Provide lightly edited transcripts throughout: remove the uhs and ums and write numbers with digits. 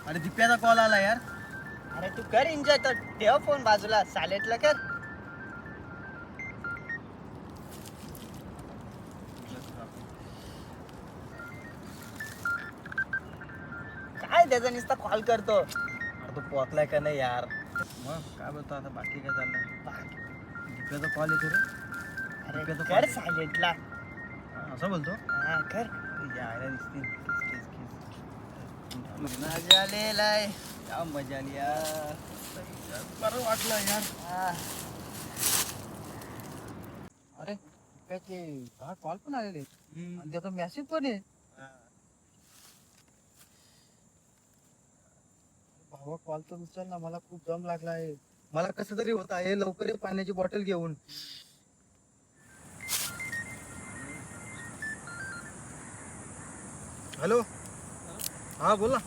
अरे दिप्याचा कॉल आला यार. अरे तू कर एन्जॉय तर ठेव फोन बाजूला सायलेंटला कर. काय त्याचा नुसता कॉल करतो. अरे तो पोचलाय का नाही यार. मग काय बोलतो आता बाकी काय चाललंय. दिप्याचा कॉल येतो रे. अरे दिप्याचा कर call. सायलेंटला. असं बोलतो. हा कर. यायला दिसतील. मजा आलेलाय. क्या मजा आली यार. बरं वाटलं यार. अरे त्याचे कॉल पण आलेले आणि त्याचा मेसेज पण आहे. भावा कॉल तर उचल ना, मला खूप दम लागला आहे. मला कसं तरी होत आहे. लवकर ये पाण्याची बॉटल घेऊन. हॅलो. हा बोल ना.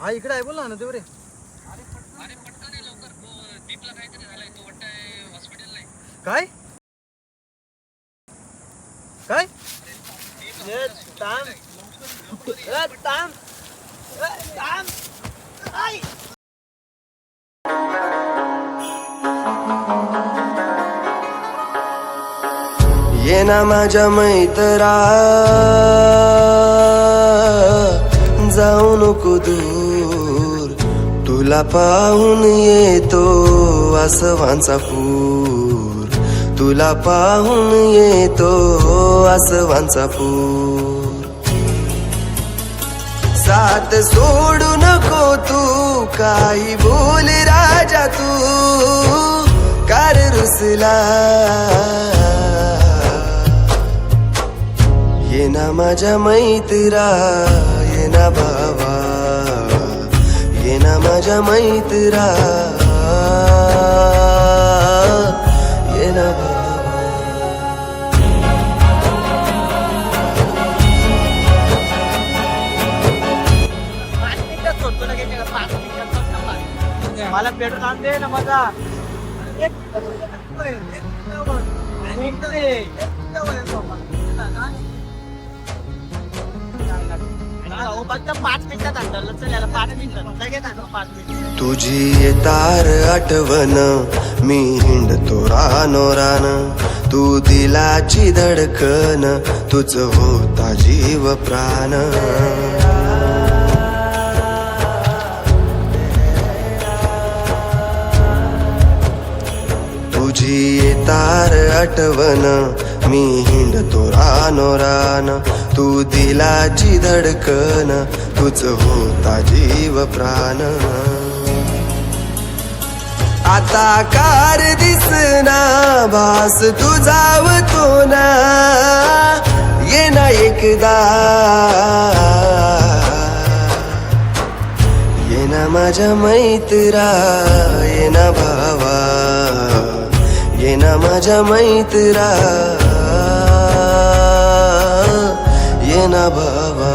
हा इकडे आहे, बोल ना देव रे. काय काय थांब. थांब. थांब. आई. ये ना माझ्या मैत्रा जाऊ नको दूर, तुला पाहून येतो आसवांचा पूर, तुला पाहून येतो आसवांचा पूर. साथ सोडू नको तू, काही बोल राजा तू, कार रुसला. ये ना माझ्या मैत्रा, ये ना भावा, ये ना माझ्या मैत्रा, ये ना भावा. मला पेट्रोल आण दे ना माझा. फक्त 5 मिनिटात आणलं. चल याला 5 मिनिटात लगेच आणलं. 5 मिनिट. तुझी येतार आठवण मी हिंडतो रानो रान, तू दिलाची धडकन, तुझ होता जीव प्राण. तुझी येतार आठवण मी हिंडतो रानो रान, तू दिलाची धडकन, तुझ होता जीव प्राण. आता कार दिसना भास तुझावतो ना, ये ना एकदा, ये ना माझ्या मैत्रा, ये ना भावा, ये ना माझ्या मैत्रा, ये ना भावा.